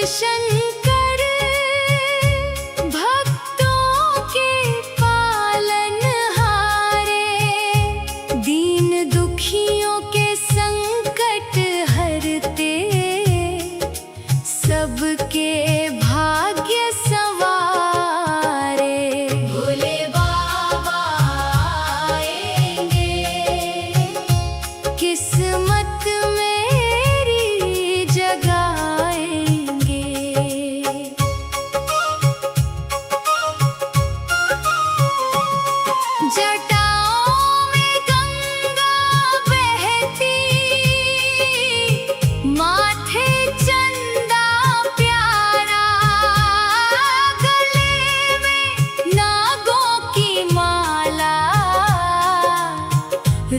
शंकर भक्तों के पालनहारे, दीन दुखियों के संकट हरते, सबके भाग्य संवारे। भोले बाबा आएंगे, किस्मत मेरी जगाएंगे। जटाओं में गंगा बहती, माथे चंदा प्यारा, गले में नागों की माला,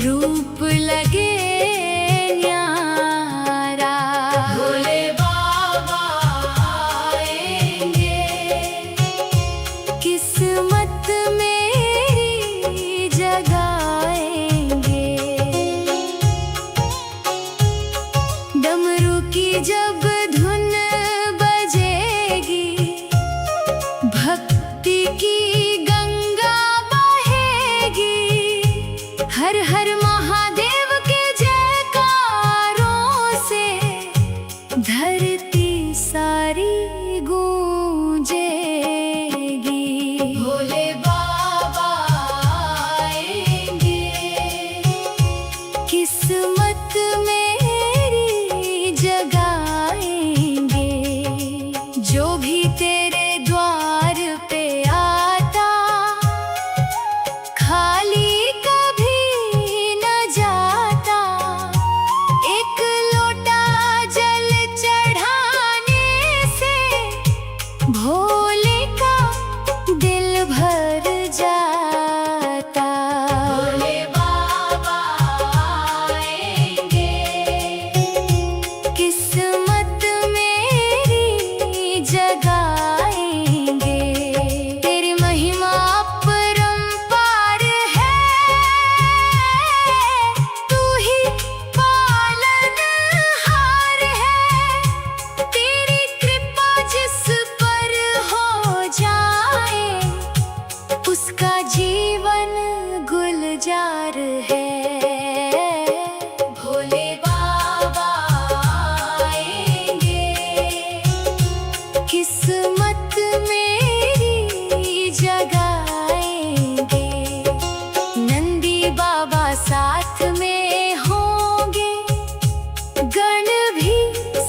रूप लगे न्यारा। भोले बाबा आएंगे, किस्मत मेरी जगाएंगे। डमरू की जब धुन बजेगी, भक्ति की गंगा बहेगी, हर हर महादेव के जयकारों से धरती सारी गूंजेगी। भोले बाबा आएंगे, किस्मत मेरी जगाएंगे। जो भी तेरे द्वार पे आता, खाली कभी न जाता। एक लोटा जल चढ़ाने से भोले का दिल भर जाता। भोले बाबा आएंगे, किस्मत मेरी जगाएंगे। तेरी महिमा अपरंपार है, तू ही पालनहार है। तेरी कृपा जिस पर हो जाए, उसका जीवन गुलजार है। भोले बाबा आएंगे, किस्मत मेरी जगाएंगे। नंदी बाबा साथ में होंगे, गण भी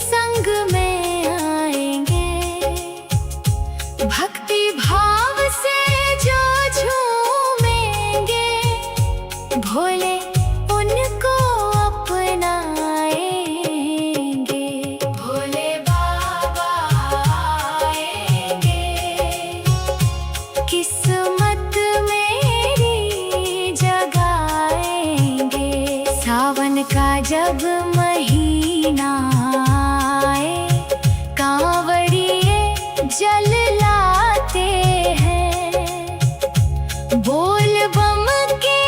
संग में आएंगे। भक्ति भाव से जो झूमेंगे, भोले उनको अपनाएंगे। भोले बाबा आएंगे, किस्मत मेरी जगाएंगे। सावन का जब महीना आए, कांवड़िए जल लाते हैं। बोल बम के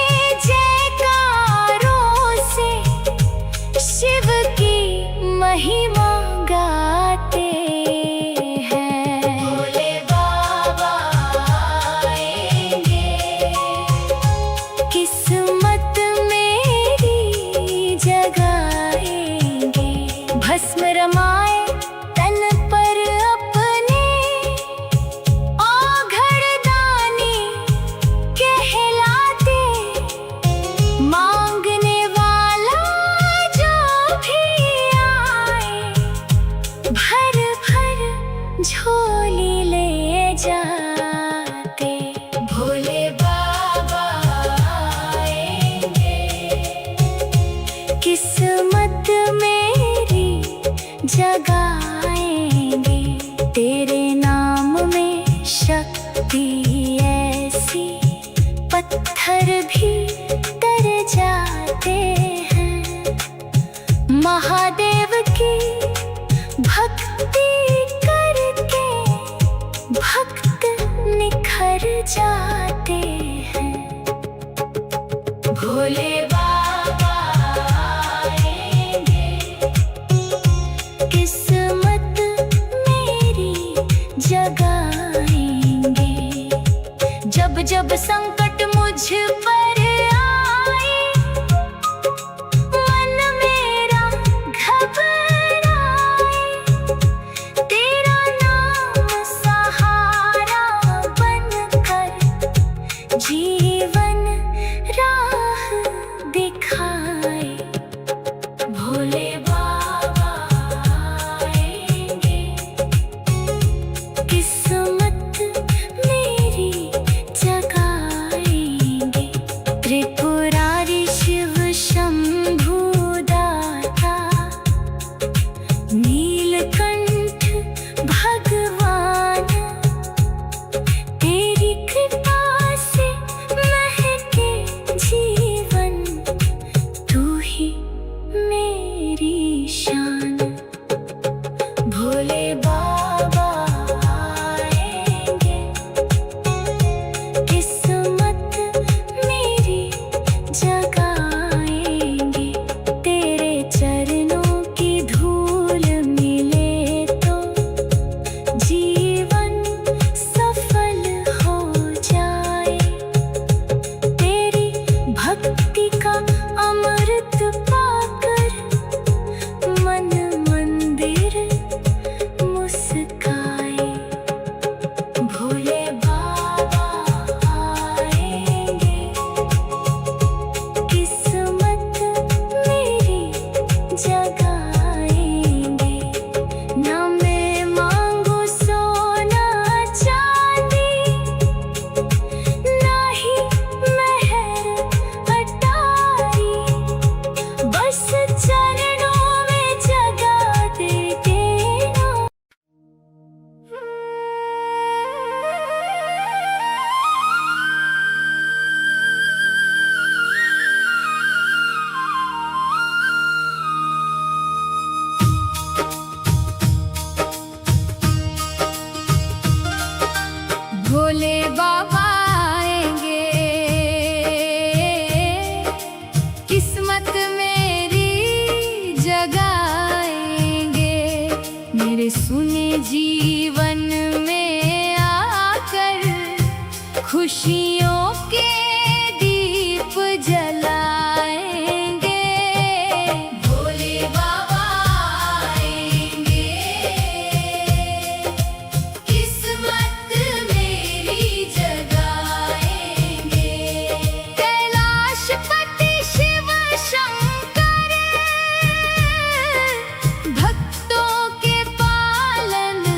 जयकारों से शिव की महिमा गाते हैं। भोले बाबा आएंगे, किस्मत मेरी जगाएंगे। भस्म रमाए तन पर अपने, औघड़दानी कहलाते। मांगने वाला जो भी आए, भर भर झोली ले जाते। भोले बाबा आएंगे, किस्मत मेरी जगाएंगे। तेरे नाम में शक्ति ऐसी, पत्थर भी तर जाते हैं। महादेव की भक्ति करके भक्त निखर जाते हैं। भोले बाबा आएंगे, किस्मत में जगाएंगे। जब जब संकट मुझ पर आए, मन मेरा घबराए, तेरा नाम सहारा बनकर जीवन राह दिखाए। भोले बाबा आएंगे, किस्मत मेरी जगाएंगे। त्रिपुरारी शिव शंभू दाता, नीलकंठ भगवान, तेरी कृपा से महके जीवन, तू ही मेरी शान। भोले बाबा आएंगे, किस्मत मेरी जगाएंगे। तेरे चरणों की धूल मिले तो जीवन सफल हो जाए। तेरी भक्ति का अमृत पाकर मन मंदिर मुस्काए। भोले बाबा आएंगे, किस्मत मेरी जगाएंगे। ना मैं मांगू सोना चांदी, ना ही मेहर अटारी, बस चरणों में जगा दे देना। भोले बाबा आएंगे, किस्मत मेरी जगाएंगे। मेरे सुने जीवन में आकर खुशियों के दीप जलाएंगे। भोले बाबा आएंगे, किस्मत मेरी जगाएंगे। कैलाशपति शिव शंकर, भक्तों के पालनहारे,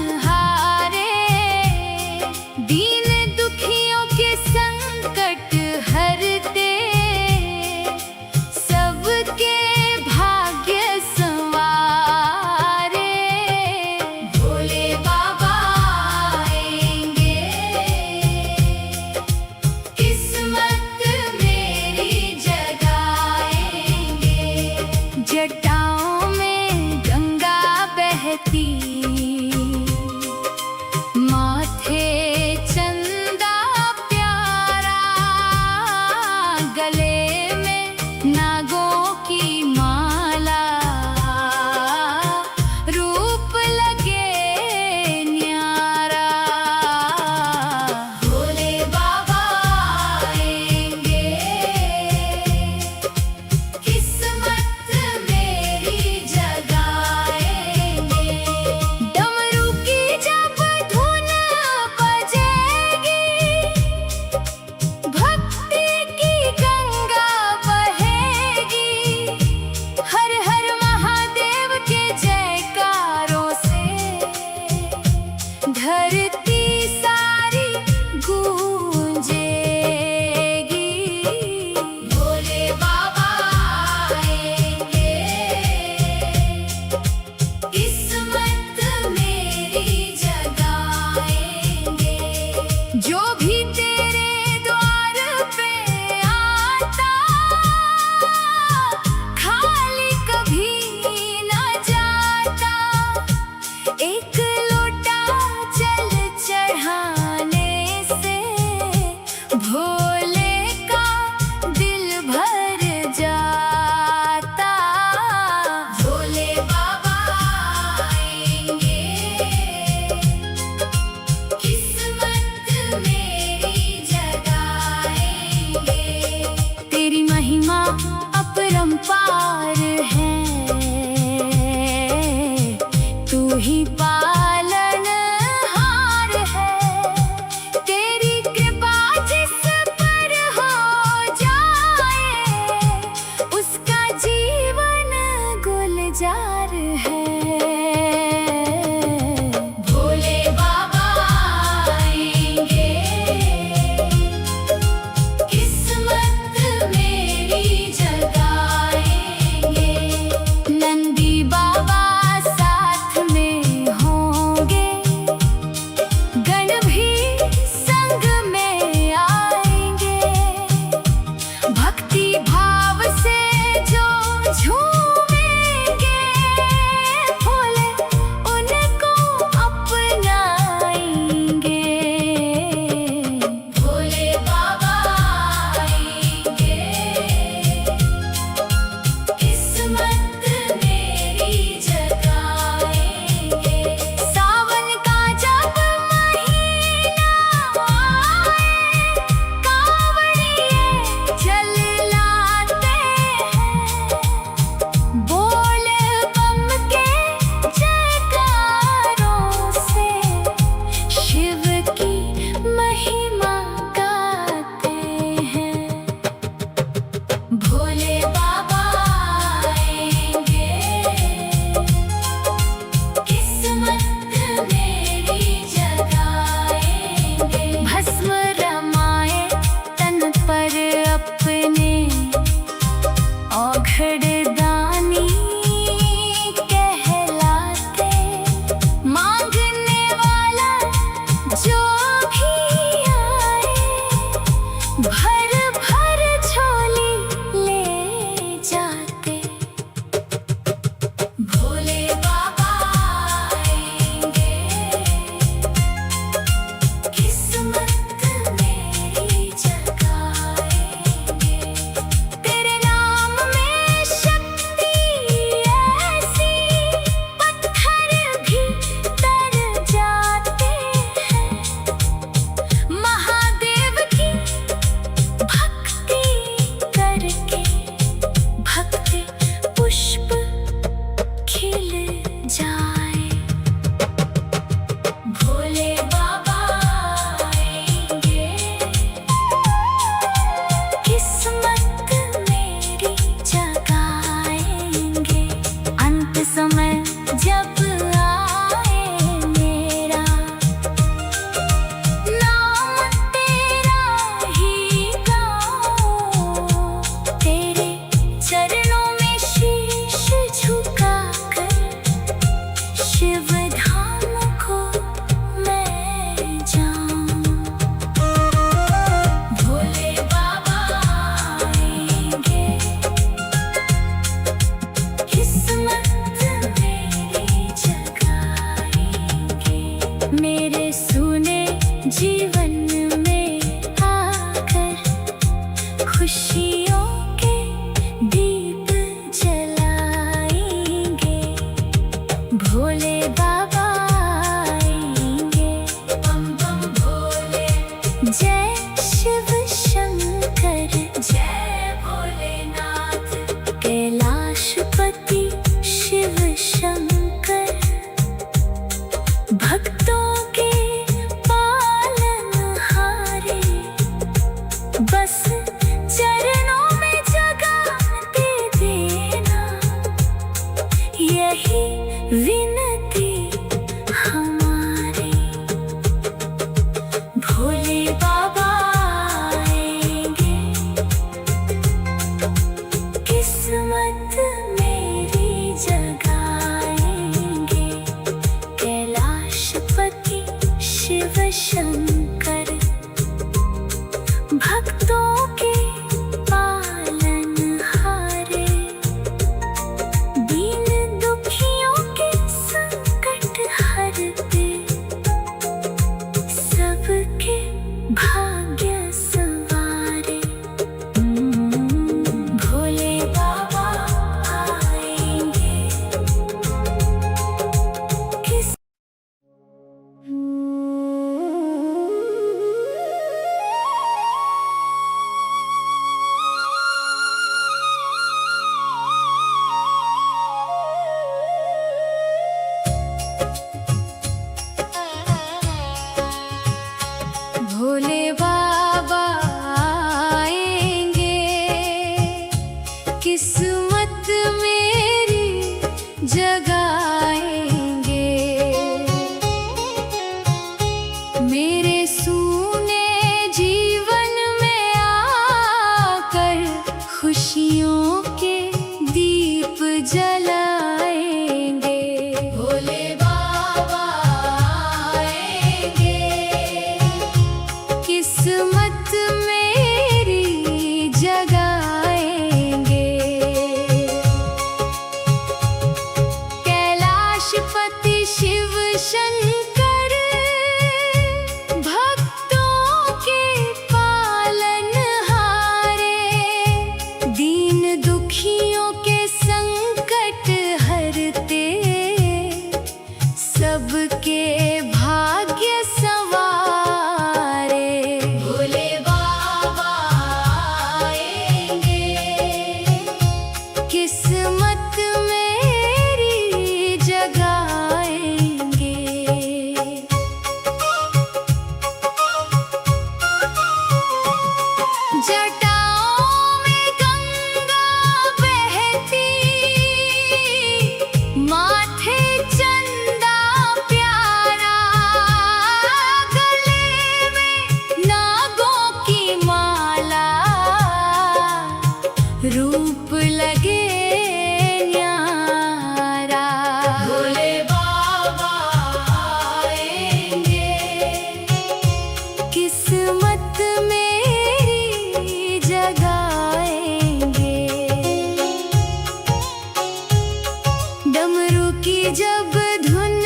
दीन दुखियों के संकट मेरे सूने जीवन में आकर खुशियों के दीप जलाएंगे। भोले बाबा आएंगे, बम बम भोले। जय शिव शंकर, जय भोलेनाथ। कैलाशपति शिव शंकर, भक्तों के पालनहारे, बस चरणों में जगह दे देना, यही विनती हमारी। भोले बाबा आएंगे, किस्मत मेरी जगाएंगे। कैलाशपति शिव शंकर, भक्तों के पालनहारे, दीन दुखियों के संकट हरते, सबके भाग्य संवारे। भोले बाबा आएंगे, किस भोले बाबा आएंगे, किस्मत मेरी जगाएंगे। मेरे सूने जीवन में आकर खुशियों के दीप जलाएंगे। भोले बाबा आएंगे, किस्मत मेरी जगाएंगे। कैलाशपति शिव शंकर, भक्तों के पालनहारे, दीन दुखियों के संकट हरते, सबके भाग्य संवारे। भोले बाबा आएंगे, किस्मत मेरी जगाएंगे। जटाओं में गंगा बहती, माथे चंदा प्यारा, गले में नागों की माला, रूप लगे न्यारा। भोले बाबा आएंगे, किस्मत मेरी जगाएंगे। डमरू की जब धुन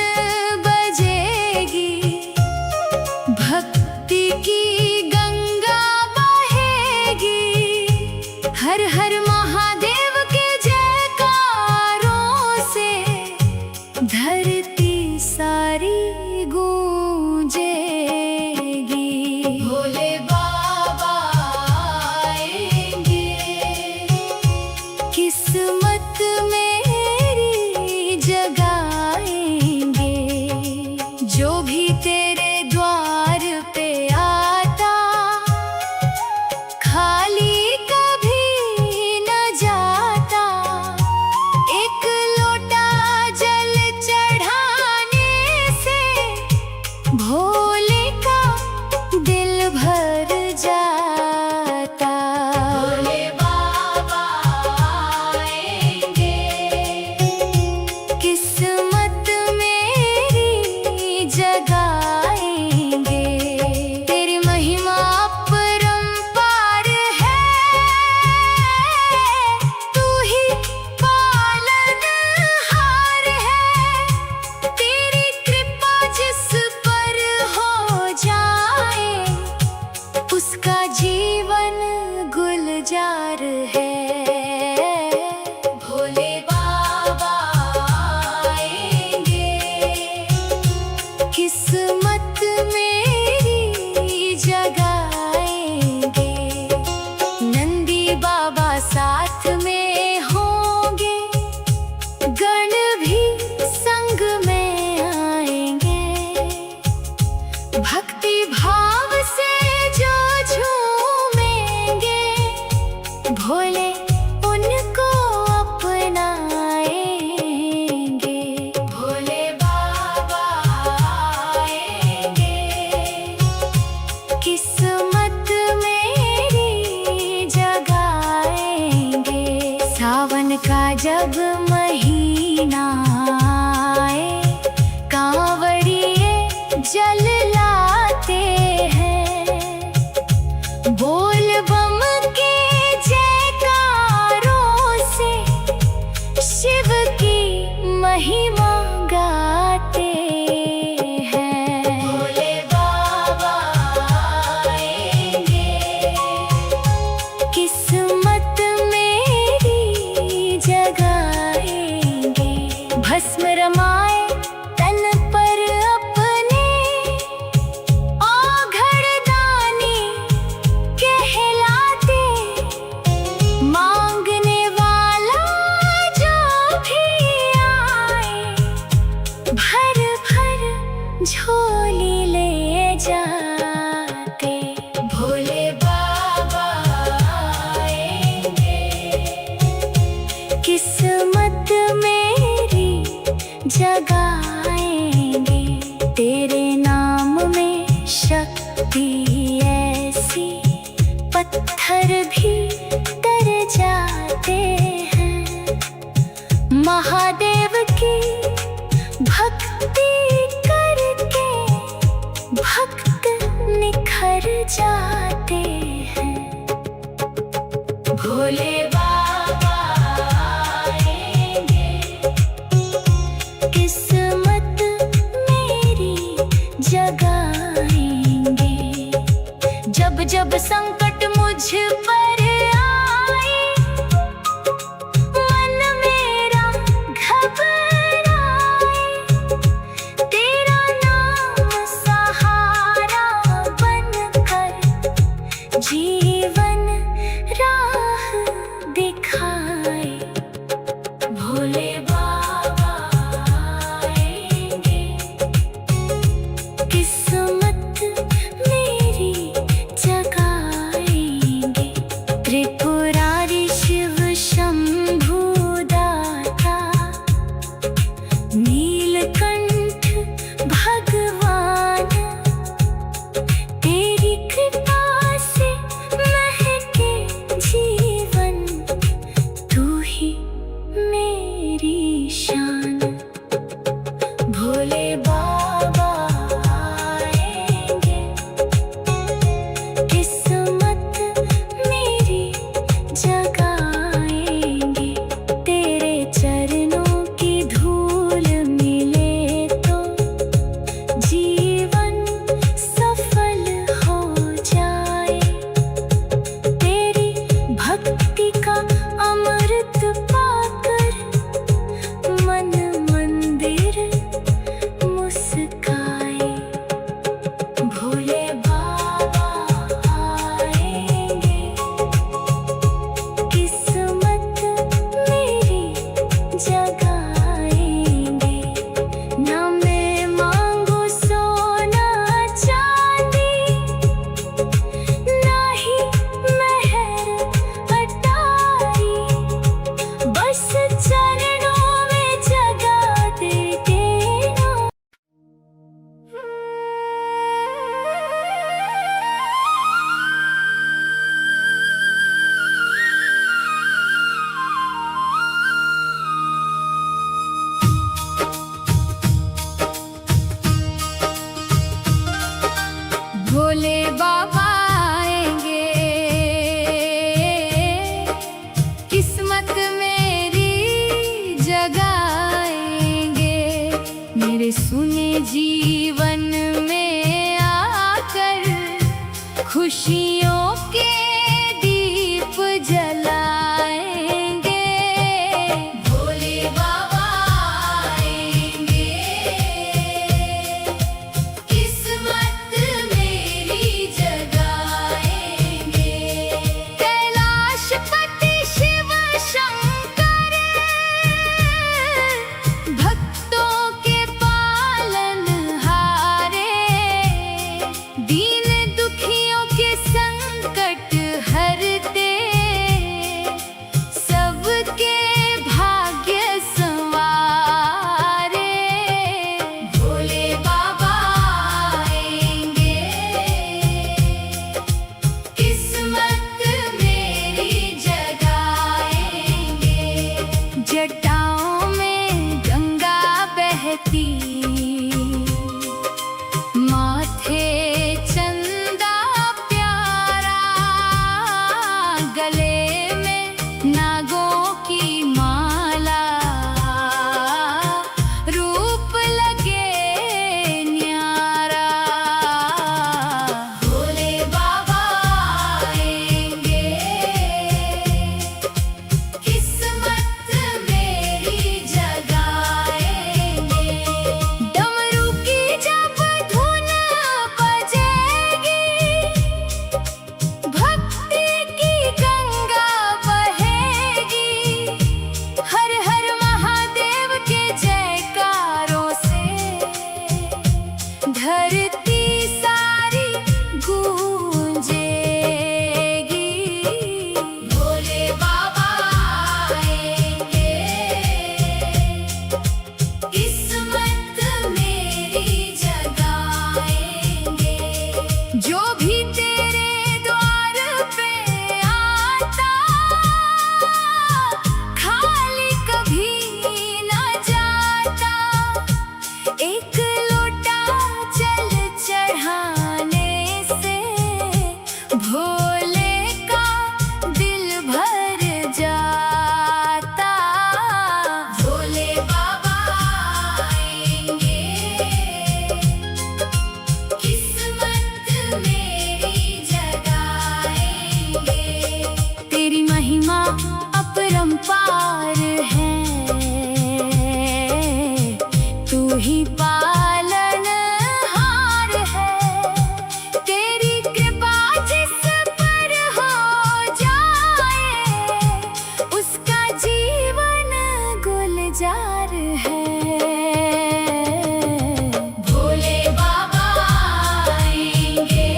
बजेगी, भक्ति की गंगा बहेगी, हर हर महादेव के जयकारों से धरती सारी गूंजेगी। भोले बाबा आएंगे, किस्मत मेरी जगाएंगे। जो भी तेरे द्वार पे आता, खाली कभी न जाता, एक लोटा जल चढ़ाने से भोले का दिल भर जाता। भोले बाबा आएंगे, किस्मत मेरी जगाएंगे। तेरी महिमा अपरंपार है, तू ही पालनहार है। तेरी कृपा जिस पर किस्मत मेरी जगाएंगे। नंदी बाबा साथ में होंगे, गण भी संग में आएंगे। भक्ति भाव से जो झूमेंगे, भोले उनको अपनाएंगे। भोले बाबा आएंगे, किस्मत मेरी जगाएंगे। सावन का जब महीना आए, कांवड़िए जल लाते हैं। बोल बम के जयकारों से शिव की महिमा गाते हैं। भोले बाबा आएंगे, किस्मत मेरी जगाएंगे। भस्म रमाए तन पर अपने, औघड़दानी कहलाते। मांगने वाला जो भी आए, भर भर झोली ले जाते। भोले बाबा आएंगे, किस्मत मेरी जगाएंगे। तेरे नाम में शक्ति ऐसी, पत्थर भी डर जाते हैं। महादेव की भक्ति करके भक्त निखर जाते हैं। भोले बाबा आएंगे, किस्मत मेरी जगाएंगे। जब जब संकट मुझ पर आए, मन मेरा घबराए। तेरा नाम सहारा बनकर जीवन राह दिखाए। भोले बाबा आएंगे, किस्मत मेरी जगाएंगे। त्रिपुरारी शिव शंभु दाता, नीलकंठ भगवान। तेरी कृपा से महके जीवन, तू ही मेरी शान। भोले बाबा आएंगे, किस्मत मेरी जगाएंगे। तेरे चरणों की धूल मिले तो जीवन सफल हो जाए। तेरी भक्ति का अमृत पाकर मन मंदिर मुस्काए। भोले बाबा आएंगे, किस्मत मेरी जगाएंगे। ना मैं मांगू सोना चांदी, ना ही मेहर अटारी। बस चरणों में जगा दे तेरा। भोले बाबा आएंगे, किस्मत मेरी जगाएंगे। मेरे सुने जीवन में आकर खुशियों के दीप जलाएंगे। भोले बाबा आएंगे, धरती सारी गूंजेगी। भोले बाबा आएंगे, किस्मत मेरी जगाएंगे। जो भी तेरे द्वार पे आता, खाली कभी न जाता। एक लोटा जल चढ़ाने से भोले का दिल भर जाता। भोले बाबा आएंगे, किस्मत मेरी जगाएंगे। तेरी महिमा अपरंपार है, तू ही पालनहार है। तेरी कृपा जिस पर हो जाए, उसका जीवन गुलजार है। भोले बाबा आएंगे,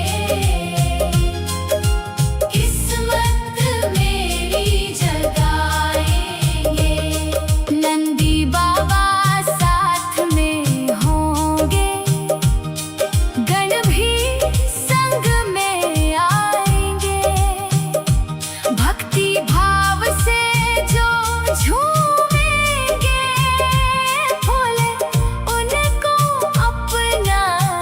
किस्मत मेरी जगाएंगे। नंदी बाबा साथ में होंगे, गण भी संग में आएंगे। भक्ति भाव से जो झूमेंगे, भोले उनको अपनाएंगे।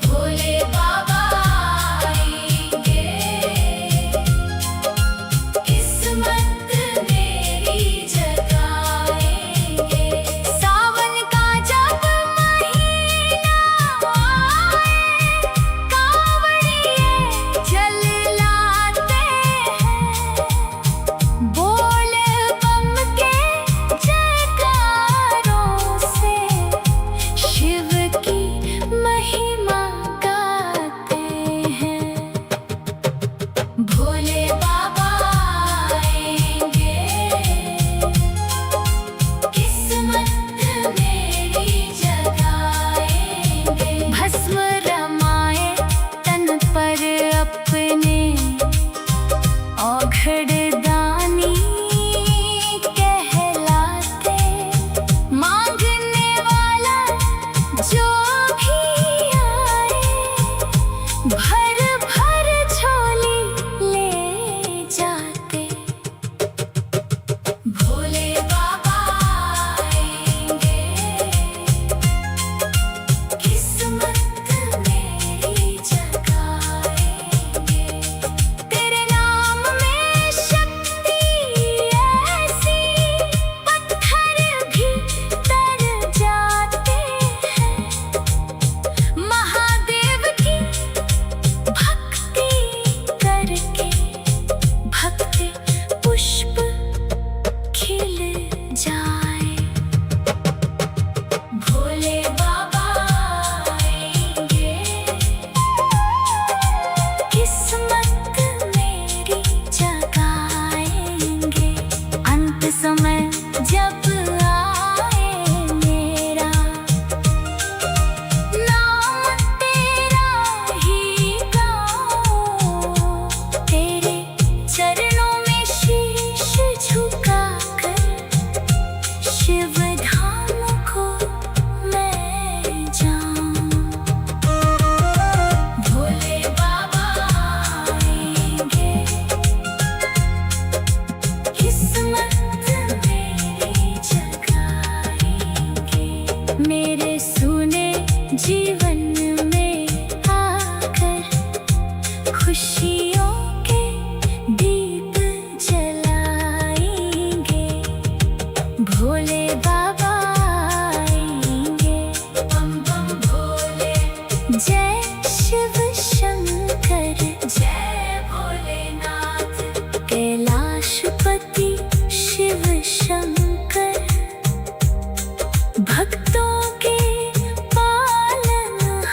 भोले बाबा आएंगे, किस्मत मेरी जगाएंगे। सावन का जब महीना आए, कांवड़िए जल लाते हैं। बोल बम के जयकारों से शिव की महिमा गाते हैं। भोले बाबा आएंगे, किस्मत मेरी जगाएंगे। भस्म रमाए तन पर अपने, औघड़दानी कहलाते। मांगने वाला जो भी आए, भर भर झोली ले जाते। भोले बाबा आएंगे, किस्मत मेरी जगाएंगे। तेरे नाम में शक्ति ऐसी, पत्थर भी तर जाते हैं। महादेव की भक्ति करके भक्ति पुष्प खिल जाए। भोले बाबा आएंगे, किस्मत मेरी जगाएंगे। अंत समय जब आए मेरा, नाम तेरा ही गाऊं। तेरे चरणों में शीश झुकाकर शिव धाम को मैं जाऊं। भोले बाबा आएंगे, किस्मत मेरी जगाएंगे। मेरे सुने जीवन में आकर खुशियों के दीप जलाएंगे। भोले बाबा आएंगे, बम बम भोले। जय शिव शंकर, जय भोलेनाथ। कैलाशपति शिव शंकर, भक्तों के पालनहार।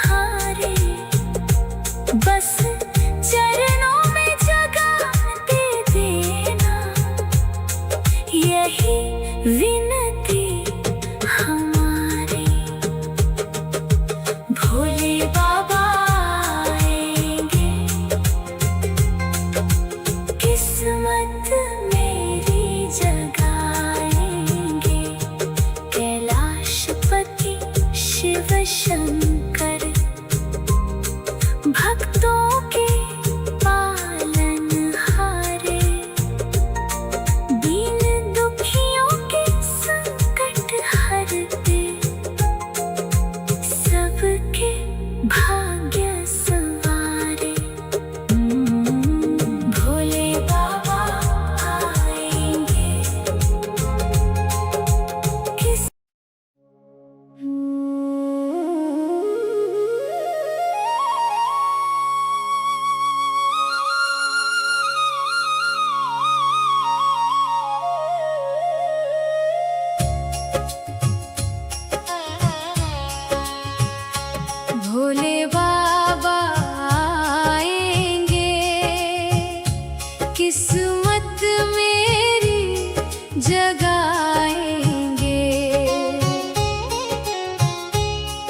शंकर, भक्तों के पालनहारे, दीन दुखियों के संकट हरते, सबके भाग्य संवारे। भोले बाबा आएंगे किस भोले बाबा आएंगे, किस्मत मेरी जगाएंगे,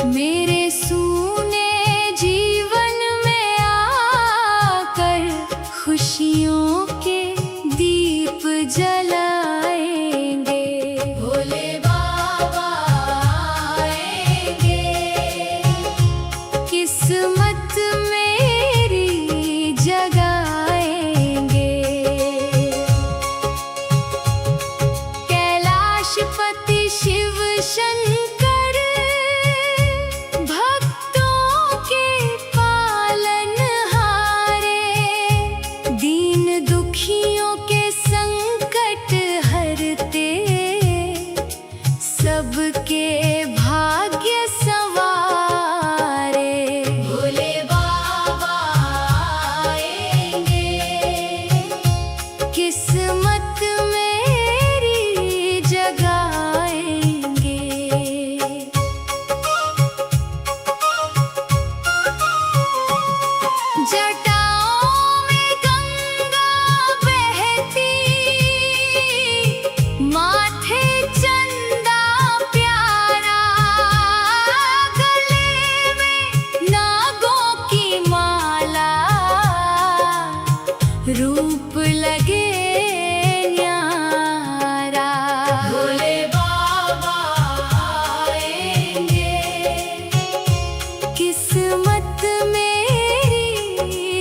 मेरे सूने जीवन में आकर खुशियों के दीप जलाएंगे। भोले बाबा आएंगे, किस्मत मेरी जगाएंगे, कैलाशपति शिव शंकर, भक्तों के पालनहारे, दीन दुखियों के संकट हरते, सबके भाग्य संवारे। भोले बाबा आएंगे, किस्मत मेरी जगाएंगे। जटाओं में गंगा बहती, माथे चंदा प्यारा, गले में नागों की माला, रूप लगे न्यारा। भोले बाबा आएंगे, किस्मत मेरी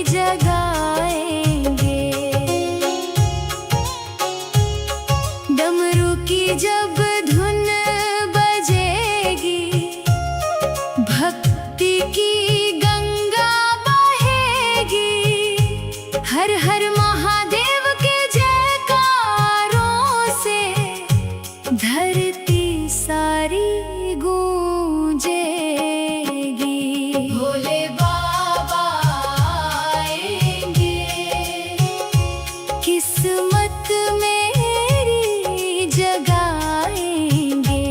जगाएंगे, डमरू की जब धुन बजेगी, भक्ति की गंगा बहेगी, हर हर महादेव के जयकारों से धरती सारी गूंजेगी। भोले बाबा आएंगे, किस्मत मेरी जगाएंगे,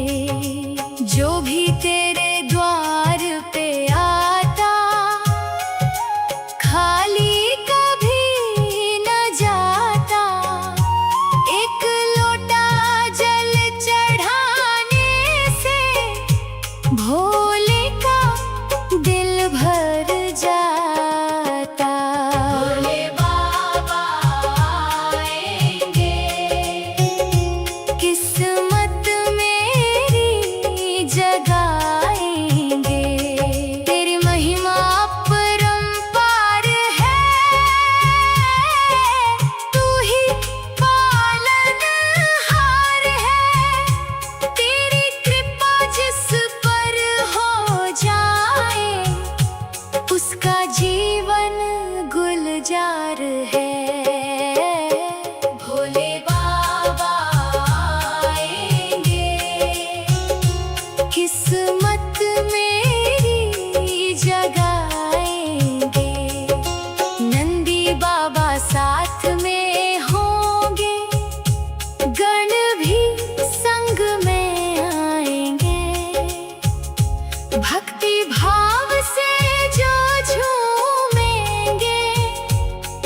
जो भी तेरे द्वार पे आता, खाली कभी न जाता, एक लोटा जल चढ़ाने से भोले का दिल भर जाता। भोले बाबा आएंगे, किस्मत मेरी जगाएंगे, तेरी महिमा अपरंपार है, तू ही पालनहार है, तेरी कृपा जिस पर हो जाए, उसका जीवन गुलजार है। भोले बाबा आएंगे, किस्मत मेरी जगाएंगे, नंदी बाबा साथ में होंगे, गण भी संग में आएंगे, भक्ति भाव से जो झूमेंगे,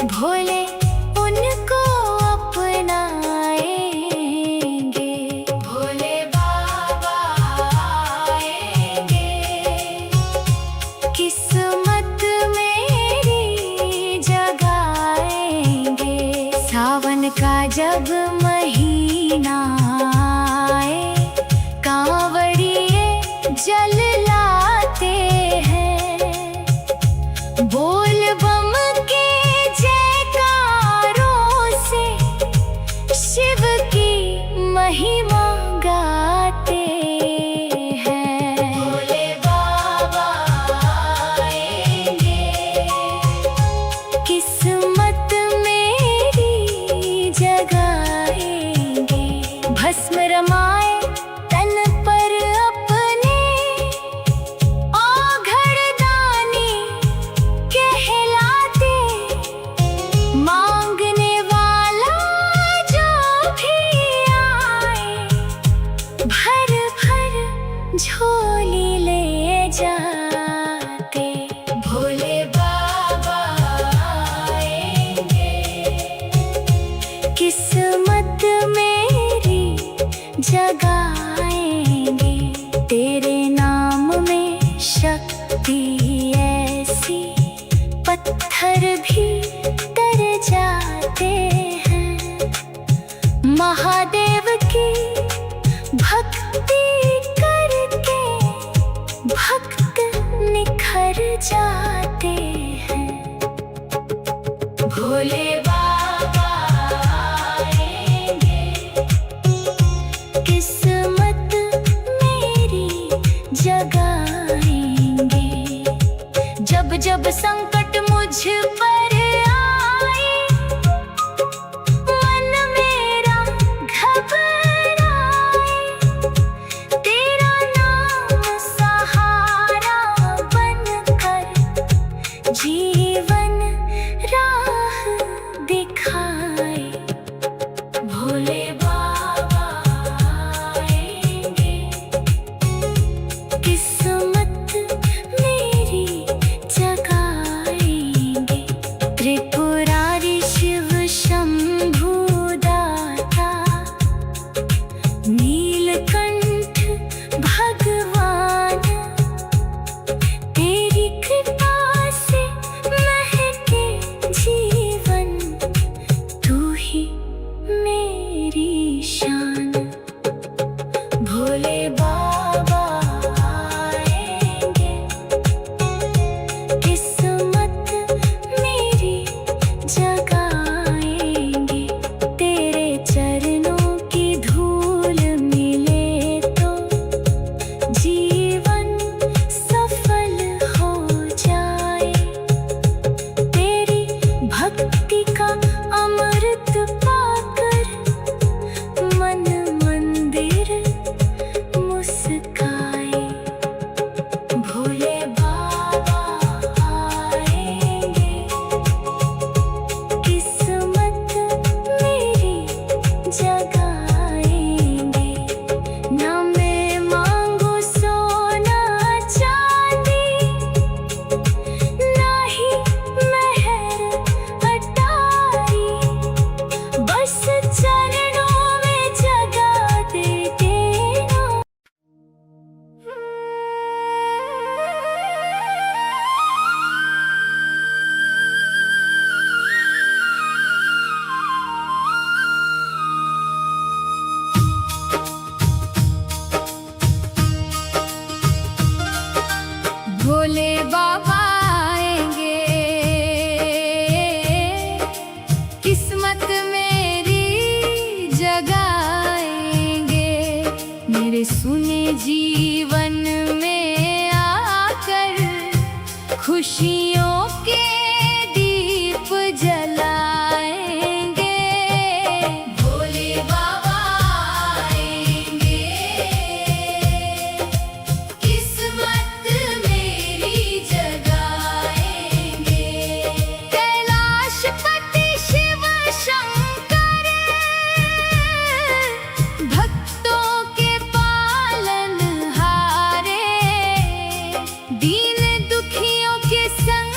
भोले उनको अपनाएंगे। भोले बाबा आएंगे, किस्मत मेरी जगाएंगे, सावन का जब महीना आए, कांवड़िए जल लाते जाते भोले बाबा आएंगे। किस्मत मेरी जगाएंगे, तेरे नाम में शक्ति ऐसी पत्थर भी डर जाते हैं। महादेव की भक्ति करके भक्त निखर जाते हैं। भोले बाबा आएंगे, किस्मत मेरी जगाएंगे। जब जब संकट मुझ पर आए, मन मेरा घबराए, तेरा नाम सहारा बनकर जीवन राह दिखाए। भोले बाबा आएंगे, किस्मत मेरी जगाएंगे। त्रिपुरारी शिव शंभु दाता, नीलकंठ भगवान, तेरी कृपा से महके जीवन, तू ही मेरी शान। भोले बाबा आएंगे, किस्मत मेरी जगाएंगे। तेरे चरणों की धूल मिले तो जीवन सफल हो जाए। तेरी भक्ति का अमृत पाकर मन मंदिर मुस्काए। भोले बाबा आएंगे, किस्मत मेरी जगाएंगे। ना मैं मांगू सोना चांदी, ना ही मेहर अटारी, बस चरणों में जगा दे देना। भोले बाबा आएंगे, किस्मत मेरी जगाएंगे। मेरे सुने जीवन में आकर खुशियों के दीप जलाएंगे। भोले बाबा आएंगे, किस्मत मेरी जगाएंगे। कैलाशपति शिव शंकर, भक्तों के पालनहारे, दीन दुखियों के संग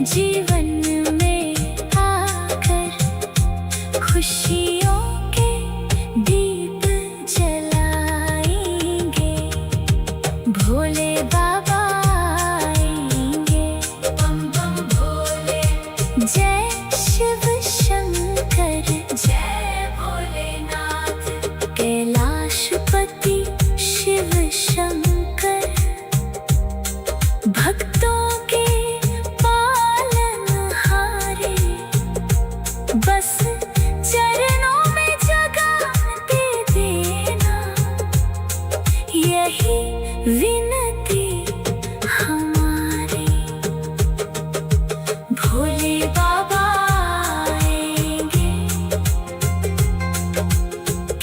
जीवन में आकर खुशियों के दीप जलाएंगे। भोले बाबा आएंगे, बम बम भोले। जय शिव शंकर, जय भोलेनाथ। कैलाशपति शिव शंकर, भक्तों के पालनहारे, बस चरणों में जगह दे देना, यही विनती हमारी। भोले बाबा आएंगे,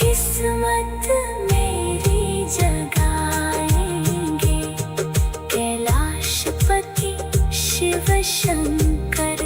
किस्मत मेरी जगाएंगे। कैलाशपति शिव शंकर।